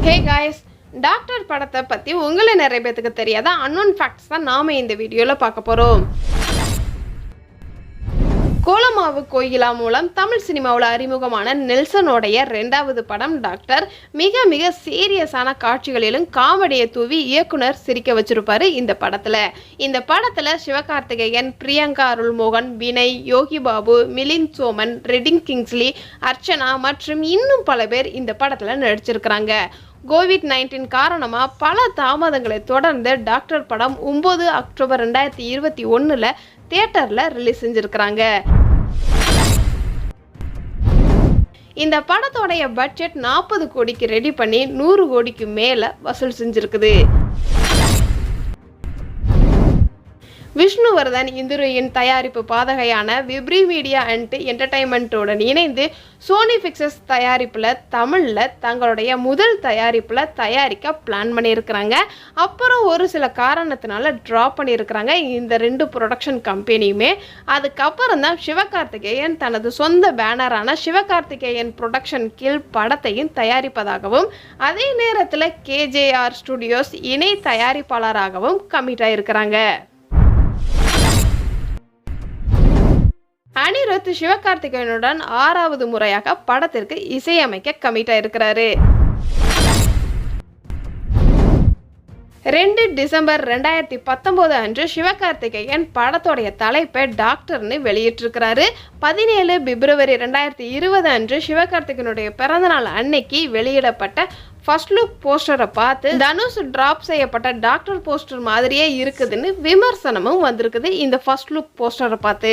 Hey guys, doctor படத்தை பற்றி உங்களை நிறைய பேத்துக்கு தெரியாத அன்னோன் ஃபேக்ட்ஸ் தான் நாம் இந்த வீடியோவில் பார்க்க போகிறோம். கோலமாவு கோயிலா மூலம் தமிழ் சினிமாவில் அறிமுகமான நெல்சனோடைய 2வது படம் டாக்டர். மிக மிக சீரியஸான காட்சிகளிலும் காமெடியை தூவி இயக்குனர் சிரிக்க வச்சிருப்பாரு இந்த படத்தில் சிவகார்த்திகேயன், பிரியங்கா அருள்மோகன், வினய், யோகி பாபு, மிலிந்த் சோமன், ரெட்டிங் கிங்ஸ்லி, அர்ச்சனா மற்றும் இன்னும் பல பேர் இந்த படத்தில் நடிச்சிருக்கிறாங்க. கோவிட்-19 காரணமாக பல தாமதங்களை தொடர்ந்து டாக்டர் படம் 9 அக்டோபர் 2021 தியேட்டரில் ரிலீஸ் செஞ்சுருக்கிறாங்க. இந்த படத்தோடைய பட்ஜெட் 40 கோடிக்கு ரெடி பண்ணி 100 கோடிக்கு மேலே வசூல் செஞ்சுருக்குது. விஷ்ணுவர்தன் இந்துரையின் தயாரிப்பு பாதகையான விப்ரி மீடியா அண்ட் என்டர்டைன்மெண்ட்டுடன் இணைந்து சோனி பிக்சர்ஸ் தயாரிப்பில் தமிழில் தங்களுடைய முதல் தயாரிப்பில் தயாரிக்க பிளான் பண்ணியிருக்கிறாங்க. அப்புறம் ஒரு சில காரணத்தினால ட்ராப் பண்ணியிருக்கிறாங்க இந்த 2 ப்ரொடக்ஷன் கம்பெனியுமே. அதுக்கப்புறம் தான் சிவகார்த்திகேயன் தனது சொந்த பேனரான சிவகார்த்திகேயன் ப்ரொடக்ஷன் கீழ் படத்தையும் தயாரிப்பதாகவும் அதே நேரத்தில் KJR ஸ்டுடியோஸ் இணை தயாரிப்பாளராகவும் கமிட் ஆகியிருக்கிறாங்க. அனிருத் சிவகார்த்திகேயனுடன் 6வது முறையாக படத்திற்கு இசையமைக்க கமிட் ஆயிருக்கிறாரு. 2 டிசம்பர் 2019 அன்று சிவகார்த்திகேயன் படத்தோடைய தலைப்பை டாக்டர்னு வெளியிட்டிருக்கிறாரு. 17 பிப்ரவரி 2020 அன்று சிவகார்த்திகேயனுடைய பிறந்தநாள் அன்னைக்கு வெளியிடப்பட்ட ஃபர்ஸ்ட் லுக் போஸ்டரை பார்த்து தனுஷ் டிராப் செய்யப்பட்ட டாக்டர் போஸ்டர் மாதிரியே இருக்குதுன்னு விமர்சனமும் வந்திருக்குது. இந்த ஃபர்ஸ்ட் லுக் போஸ்டரை பார்த்து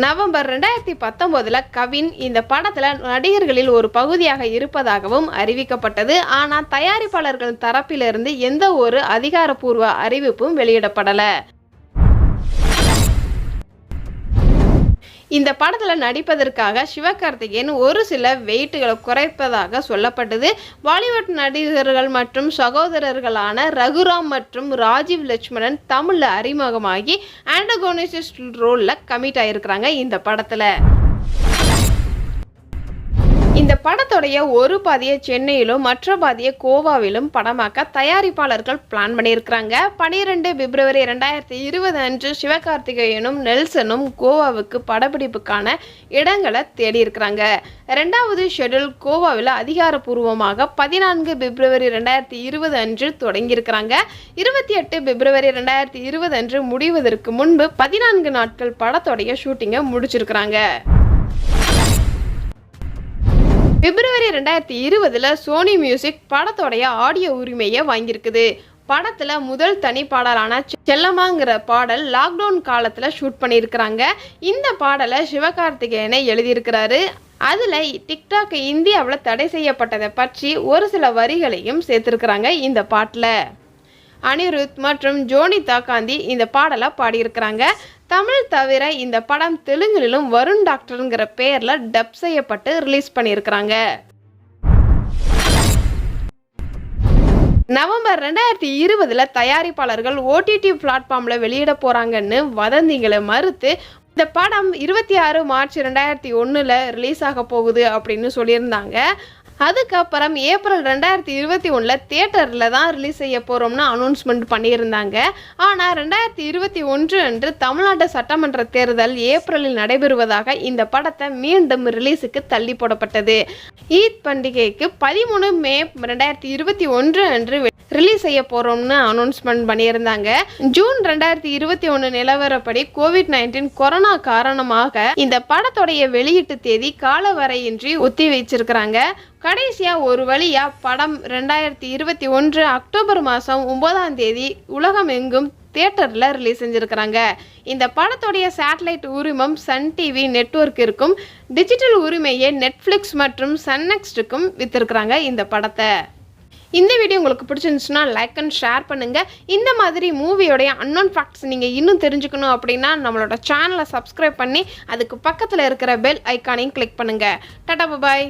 நவம்பர் 2019 கவின் இந்த படத்தில் நடிகர்களில் ஒரு பகுதியாக இருப்பதாகவும் அறிவிக்கப்பட்டது. ஆனால் தயாரிப்பாளர்கள் தரப்பிலிருந்து எந்த ஒரு அதிகாரப்பூர்வ அறிவிப்பும் வெளியிடப்படலை. இந்த படத்தில் நடிப்பதற்காக சிவகார்த்திகேயன் ஒரு சில வெயிட்டுகளை குறைப்பதாக சொல்லப்பட்டது. பாலிவுட் நடிகர்கள் மற்றும் சகோதரர்களான ரகுராம் மற்றும் ராஜீவ் லட்சுமணன் தமிழில் அறிமுகமாகி ஆண்டகோனிஸ்ட் ரோலில் கமிட் ஆகியிருக்கிறாங்க இந்த படத்தில். இந்த படத்துடைய ஒரு பாதியை சென்னையிலும் மற்ற பாதியை கோவாவிலும் படமாக்க தயாரிப்பாளர்கள் பிளான் பண்ணியிருக்கிறாங்க. 12 பிப்ரவரி 2020 அன்று சிவகார்த்திகேயனும் நெல்சனும் கோவாவுக்கு படப்பிடிப்புக்கான இடங்களை தேடி இருக்கிறாங்க. 2வது ஷெட்யூல் கோவாவில் அதிகாரப்பூர்வமாக 14 பிப்ரவரி 2020 அன்று தொடங்கியிருக்கிறாங்க. 28 பிப்ரவரி 2020 அன்று முடிவதற்கு முன்பு 14 நாட்கள் படத்தோடைய ஷூட்டிங்கை முடிச்சிருக்கிறாங்க. பிப்ரவரி 2020 சோனி மியூசிக் படத்தோடைய ஆடியோ உரிமையை வாங்கியிருக்குது. படத்தில் முதல் தனி பாடலான செல்லமாங்கிற பாடல் லாக்டவுன் காலத்தில் ஷூட் பண்ணியிருக்கிறாங்க. இந்த பாடலை சிவகார்த்திகேயனை எழுதியிருக்கிறாரு. அதில் டிக்டாக் இந்தியாவில் தடை செய்யப்பட்டதை பற்றி ஒரு சில வரிகளையும் சேர்த்துருக்குறாங்க இந்த பாட்டில். அனிருத் மற்றும் ஜோனிதா காந்தி இந்த பாடலை பாடியிருக்கிறாங்க. தமிழ் தவிர இந்த படம் தெலுங்கிலும் வருண் டாக்டருங்கிற பேரில் டப் செய்யப்பட்டு ரிலீஸ் பண்ணியிருக்கிறாங்க. நவம்பர் 2020 தயாரிப்பாளர்கள் OTT பிளாட்ஃபார்மில் வெளியிட போகிறாங்கன்னு வதந்திகளை மறுத்து இந்த படம் 26 மார்ச் 2001 ரிலீஸ் ஆக போகுது அப்படின்னு சொல்லியிருந்தாங்க. அதுக்கப்புறம் ஏப்ரல் 2021 தியேட்டரில் தான் ரிலீஸ் செய்ய போகிறோம்னு அனௌன்ஸ்மெண்ட் பண்ணியிருந்தாங்க. ஆனால் 2021 அன்று தமிழ்நாடு சட்டமன்ற தேர்தல் ஏப்ரலில் நடைபெறுவதாக இந்த படத்தை மீண்டும் ரிலீஸுக்கு தள்ளி போடப்பட்டது. ஈத் பண்டிகைக்கு 13 மே 2021 அன்று ரிலீஸ் செய்ய போகிறோம்னு அனௌன்ஸ்மெண்ட் பண்ணியிருந்தாங்க. ஜூன் 2021 நிலவரப்படி கோவிட்-19 கொரோனா காரணமாக இந்த படத்தோடைய வெளியீட்டு தேதி காலவரையின்றி ஒத்தி வச்சிருக்கிறாங்க. கடைசியாக ஒரு வழியாக படம் 2021 அக்டோபர் மாதம் 9ஆம் தேதி உலகம் எங்கும் தியேட்டரில் ரிலீஸ் செஞ்சுருக்கிறாங்க. இந்த படத்துடைய சேட்டலைட் உரிமம் சன் டிவி நெட்வொர்க் இருக்கும். டிஜிட்டல் உரிமையை நெட்ஃப்ளிக்ஸ் மற்றும் சன்னெக்ஸ்டுக்கும் விற்றுருக்குறாங்க இந்த படத்தை. இந்த வீடியோ உங்களுக்கு பிடிச்சிருந்துச்சுன்னா லைக் அண்ட் ஷேர் பண்ணுங்கள். இந்த மாதிரி மூவியோடைய அன்னோன் ஃபேக்ட்ஸ் நீங்கள் இன்னும் தெரிஞ்சுக்கணும் அப்படின்னா நம்மளோட சேனலை சப்ஸ்கிரைப் பண்ணி அதுக்கு பக்கத்தில் இருக்கிற பெல் ஐக்கானையும் கிளிக் பண்ணுங்கள். டாடா பாய்.